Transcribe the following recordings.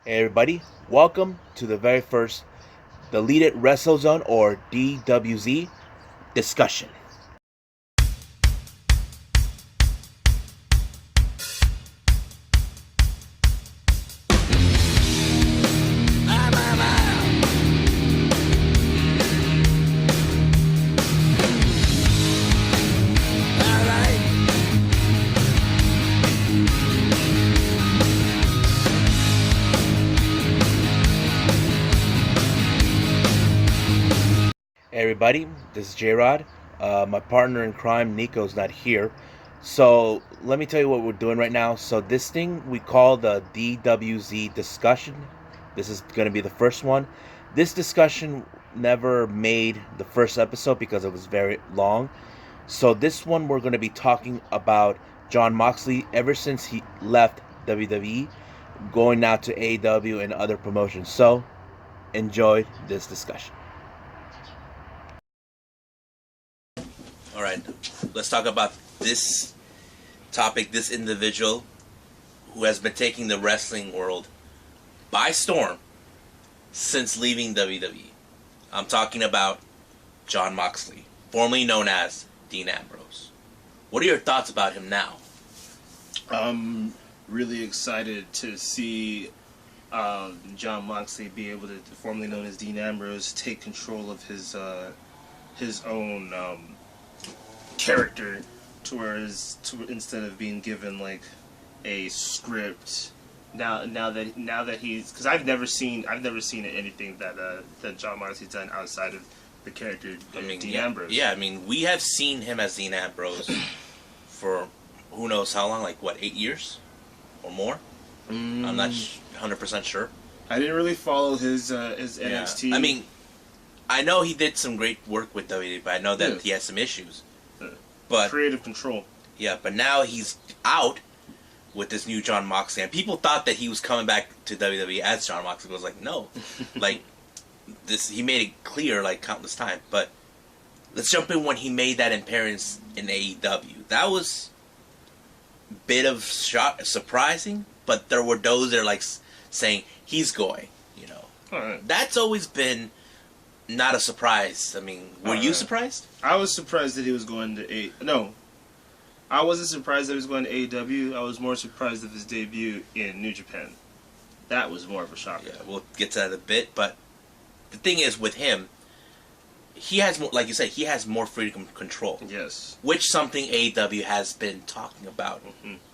Hey everybody, welcome to the very first Deleted Wrestle Zone or DWZ discussion. Hey everybody, this is J-Rod. My partner in crime, Nico's not here. So let me tell you what we're doing right now. So this thing we call the DWZ discussion. This is going to be the first one. This discussion never made the first episode because it was very long. So this one we're going to be talking about Jon Moxley ever since he left WWE, going now to AEW and other promotions. So enjoy this discussion. All right, let's talk about this topic, this individual who has been taking the wrestling world by storm since leaving WWE. I'm talking about Jon Moxley, formerly known as Dean Ambrose. What are your thoughts about him now? I'm really excited to see Jon Moxley be able to, formerly known as Dean Ambrose, take control of his own character, instead of being given like a script. Now that he's, because I've never seen anything that Jon Moxley's done outside of the character Dean Ambrose. Yeah, I mean, we have seen him as Dean Ambrose for who knows how long, like what, 8 years or more? I'm not 100% sure. I didn't really follow his NXT. Yeah. I mean, I know he did some great work with WWE, but I know that he has some issues. But creative control. Yeah, but now he's out with this new Jon Moxley, and people thought that he was coming back to WWE as Jon Moxley. I was like, no, like this. He made it clear like countless times. But let's jump in when he made that appearance in AEW. That was a bit of surprising, but there were those that are like saying he's going. You know, Right. That's always been not a surprise. I mean, were you surprised? I was surprised that he was going to No, I wasn't surprised that he was going to AEW. I was more surprised of his debut in New Japan. That was more of a shocker. Yeah, we'll get to that in a bit. But the thing is, with him, he has more, like you said, he has more freedom of control. Yes. Which something AEW has been talking about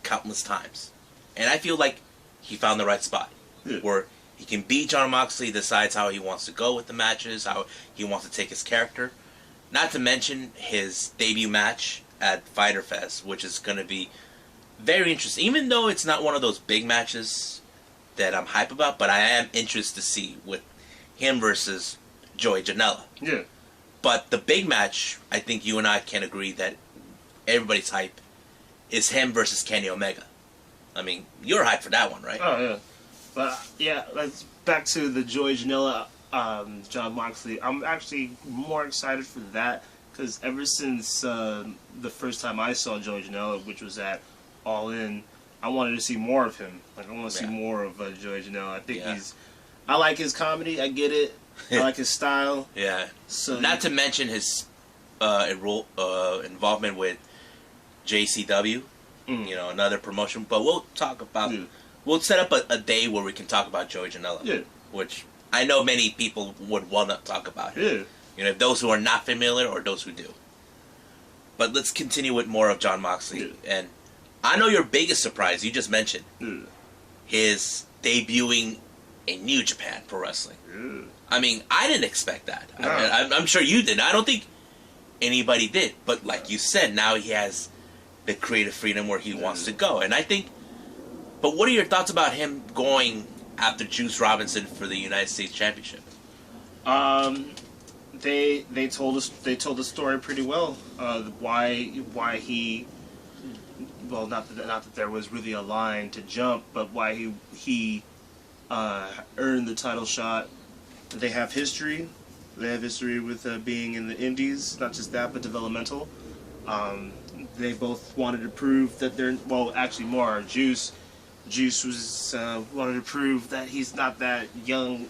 countless times. And I feel like he found the right spot. Yeah. Where he can beat Jon Moxley, decides how he wants to go with the matches, how he wants to take his character. Not to mention his debut match at Fyter Fest, which is going to be very interesting. Even though it's not one of those big matches that I'm hype about, but I am interested to see with him versus Joey Janela. Yeah. But the big match, I think you and I can agree that everybody's hype, is him versus Kenny Omega. I mean, you're hyped for that one, right? Oh, yeah. But, yeah, let's back to the Joey Janela, Jon Moxley. I'm actually more excited for that, because ever since the first time I saw Joey Janela, which was at All In, I wanted to see more of him. Like, I want to see more of Joey Janela. I think I like his comedy. I get it. I like his style. Yeah. So not to mention his involvement with JCW, you know, another promotion. But we'll talk about. Yeah. We'll set up a day where we can talk about Joey Janela. Yeah. Which I know many people would want to talk about him. Yeah. You know, those who are not familiar or those who do. But let's continue with more of Jon Moxley. Yeah. And I know your biggest surprise, you just mentioned, his debuting in New Japan Pro Wrestling. Yeah. I mean, I didn't expect that. No. I'm sure you didn't. I don't think anybody did. But like you said, now he has the creative freedom where he wants to go. And I think... But what are your thoughts about him going after Juice Robinson for the United States Championship? They told the story pretty well. Why he, well, not that there was really a line to jump, but why he earned the title shot. They have history. They have history with being in the Indies. Not just that, but developmental. They both wanted to prove that they're, well, actually more Juice Juice was wanted to prove that he's not that young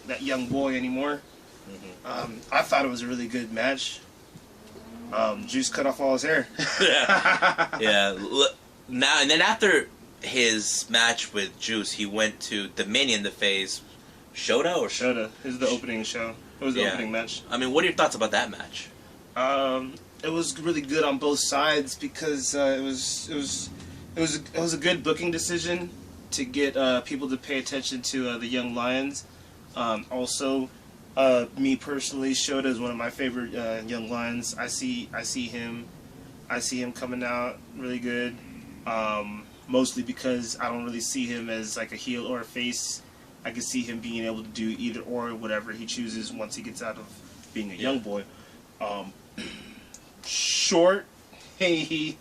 boy anymore. I thought it was a really good match. Juice cut off all his hair. Yeah. Now and then after his match with Juice, he went to Dominion to face Shota or Shota. This is the opening show. It was the opening match. I mean, what are your thoughts about that match? It was really good on both sides because it was a good booking decision to get people to pay attention to the young lions. Also, me personally, Shota is one of my favorite young lions. I see him coming out really good. Mostly because I don't really see him as like a heel or a face. I can see him being able to do either or, whatever he chooses once he gets out of being a young boy. Short, he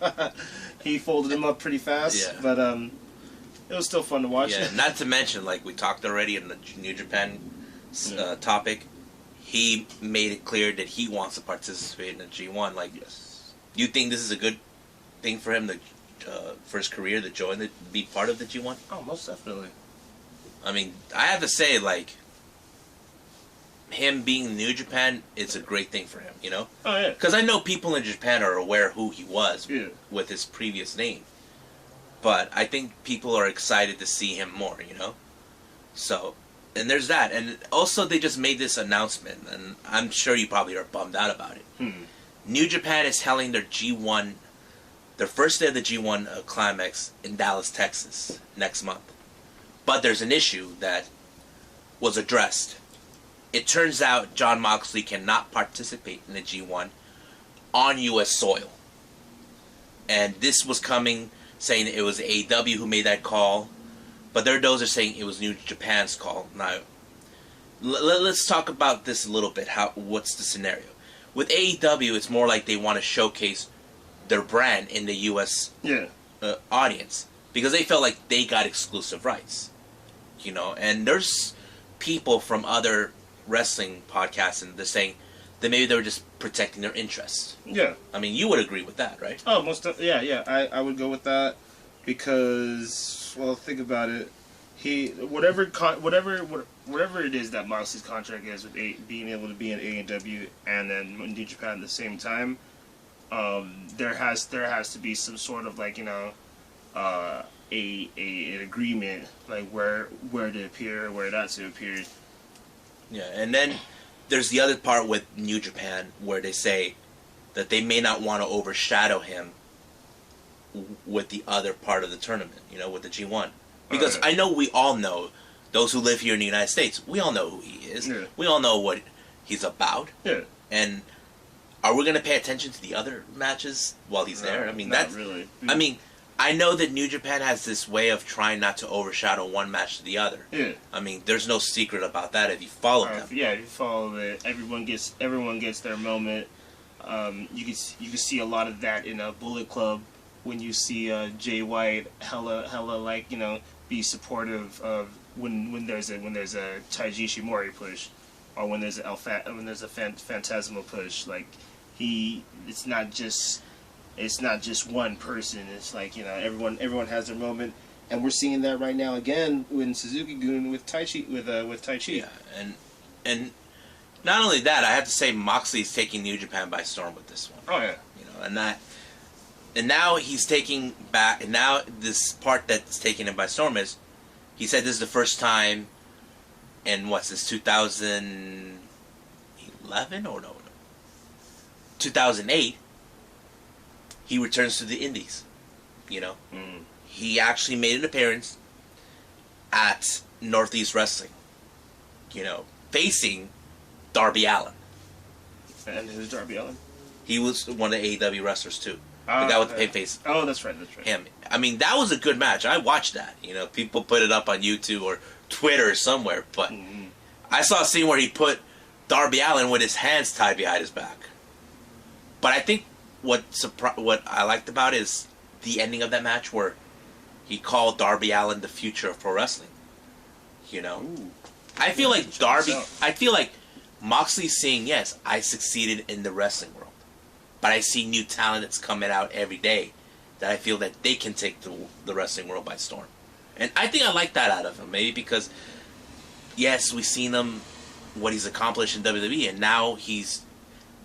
folded him up pretty fast, but it was still fun to watch. Yeah, not to mention, like we talked already in the New Japan topic, he made it clear that he wants to participate in the G1. Like, you think this is a good thing for him for his career to be part of the G1? Oh, most definitely. I mean, I have to say, like, him being in New Japan, it's a great thing for him, you know? Oh, yeah. Because I know people in Japan are aware who he was with his previous name. But I think people are excited to see him more, you know? So, and there's that. And also they just made this announcement, and I'm sure you probably are bummed out about it. New Japan is holding their G1, their first day of the G1 Climax in Dallas, Texas, next month. But there's an issue that was addressed. It turns out Jon Moxley cannot participate in the G1 on U.S. soil. And this was coming, saying it was AEW who made that call. But there are those are saying it was New Japan's call. Now, let's talk about this a little bit. What's the scenario? With AEW, it's more like they want to showcase their brand in the U.S. Audience. Because they felt like they got exclusive rights. You know, and there's people from other wrestling podcasts and they're saying that maybe they were just protecting their interests. Yeah. I mean, you would agree with that, right? Oh, I would go with that because, well, think about it. Whatever it is that Moxley's contract is with being able to be in AEW and then New Japan at the same time, there has to be some sort of, like, you know, an agreement, like where to appear, where not to appear. Yeah, and then there's the other part with New Japan where they say that they may not want to overshadow him with the other part of the tournament, you know, with the G1. Because I know we all know, those who live here in the United States, we all know who he is. Yeah. We all know what he's about. Yeah. And are we going to pay attention to the other matches while he's there? I mean, not really. I mean, I know that New Japan has this way of trying not to overshadow one match to the other. Yeah. I mean, there's no secret about that if you follow them. Yeah, if you follow it, everyone gets their moment. You can see a lot of that in a Bullet Club when you see Jay White hella like, you know, be supportive of when there's a Taiji Ishimori push, or when there's a Phantasmal push. Like, it's not just one person. It's like, you know, everyone has their moment, and we're seeing that right now again in Suzuki-gun with Taichi with Taichi. Yeah, and not only that, I have to say Moxley's taking New Japan by storm with this one. Oh yeah, you know, and now he's taking back. And now this part that's taking him by storm is, he said this is the first time in 2011 or no, 2008. He returns to the Indies, you know. He actually made an appearance at Northeast Wrestling, you know, facing Darby Allin. And who's Darby Allin? He was one of the AEW wrestlers too. The guy with the pink face. Oh, that's right. Him. I mean, that was a good match. I watched that. You know, people put it up on YouTube or Twitter or somewhere. But I saw a scene where he put Darby Allin with his hands tied behind his back. But I think what I liked about it is the ending of that match where he called Darby Allin the future of pro wrestling. You know? Ooh. I feel like Moxley's saying, yes, I succeeded in the wrestling world. But I see new talent that's coming out every day that I feel that they can take the wrestling world by storm. And I think I like that out of him. Maybe because, yes, we've seen him, what he's accomplished in WWE, and now he's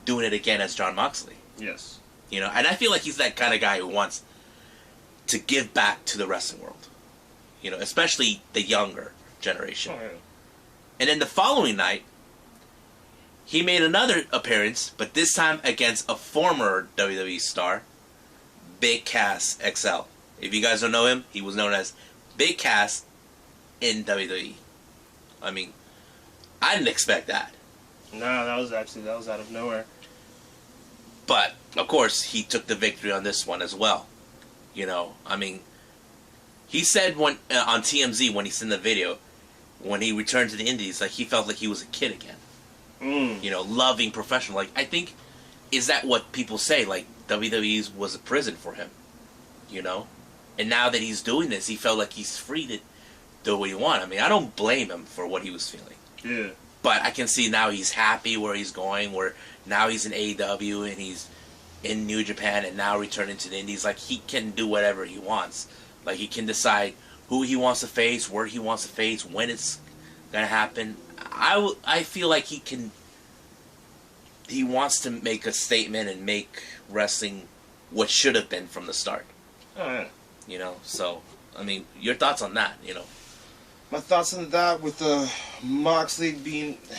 doing it again as Jon Moxley. Yes. You know, and I feel like he's that kind of guy who wants to give back to the wrestling world. You know, especially the younger generation. Oh, yeah. And then the following night, he made another appearance, but this time against a former WWE star, Big Cass XL. If you guys don't know him, he was known as Big Cass in WWE. I mean, I didn't expect that. No, that was out of nowhere. But, of course, he took the victory on this one as well. You know, I mean, he said when on TMZ, when he's in the video, when he returned to the Indies, like, he felt like he was a kid again. You know, loving professional. Like, I think, is that what people say? Like, WWE was a prison for him. You know? And now that he's doing this, he felt like he's free to do what he wants. I mean, I don't blame him for what he was feeling. Yeah. But I can see now he's happy where he's going, where now he's in AEW and he's in New Japan and now returning to the Indies. Like, he can do whatever he wants. Like, he can decide who he wants to face, where he wants to face, when it's going to happen. I feel like he wants to make a statement and make wrestling what should have been from the start. Oh, yeah. You know, so, I mean, your thoughts on that, you know? My thoughts on that with Moxley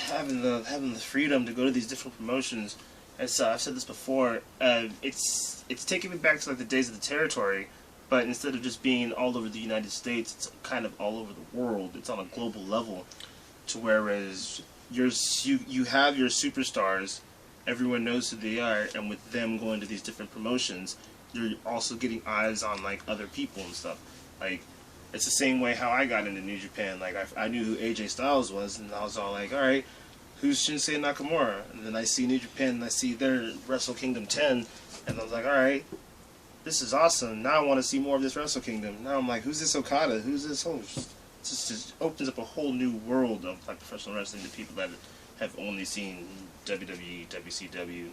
having the freedom to go to these different promotions. As I've said this before, it's taking me back to like the days of the territory, but instead of just being all over the United States, it's kind of all over the world. It's on a global level, to whereas you have your superstars, everyone knows who they are, and with them going to these different promotions, you're also getting eyes on like other people and stuff. Like, it's the same way how I got into New Japan. Like, I knew who AJ Styles was, and I was all like, all right, who's Shinsuke Nakamura? And then I see New Japan, and I see their Wrestle Kingdom 10, and I was like, all right, this is awesome. Now I want to see more of this Wrestle Kingdom. Now I'm like, who's this Okada? Who's this host? It just opens up a whole new world of like professional wrestling to people that have only seen WWE, WCW,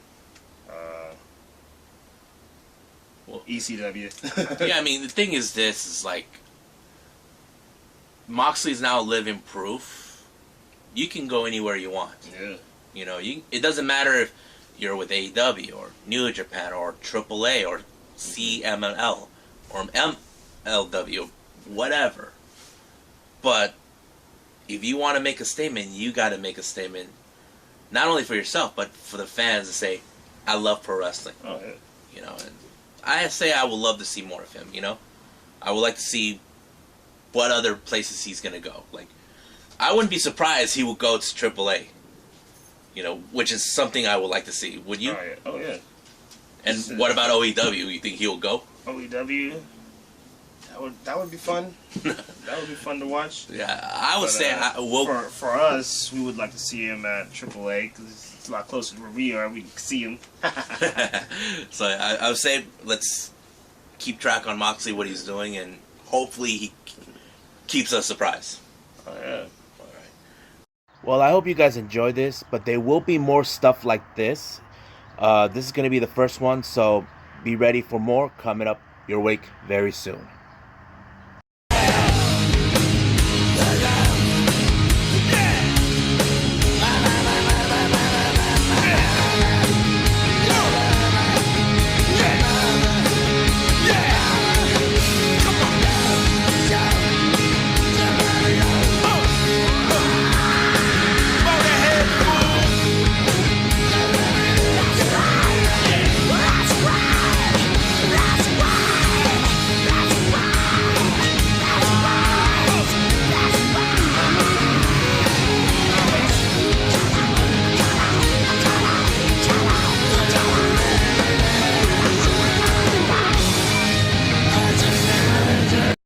ECW. Yeah, I mean, the thing is this, is like, Moxley's now living proof. You can go anywhere you want. Yeah. You know, it doesn't matter if you're with AEW or New Japan or AAA or CMLL or MLW, whatever. But if you want to make a statement, you got to make a statement, not only for yourself, but for the fans to say, I love pro wrestling. Oh, yeah. You know, and I say I would love to see more of him, you know? I would like to see what other places he's going to go. Like, I wouldn't be surprised he would go to AAA, you know, which is something I would like to see. Would you? Oh, yeah. Oh, yeah. And what about OEW? You think he'll go? OEW? That would be fun. That would be fun to watch. Yeah, I would say for us, we would like to see him at AAA because it's a lot closer to where we are. We can see him. So I would say let's keep track on Moxley, what he's doing, and hopefully he keeps us surprised. Oh, yeah. All right. Well, I hope you guys enjoyed this, but there will be more stuff like this. This is going to be the first one, so be ready for more coming up your wake very soon.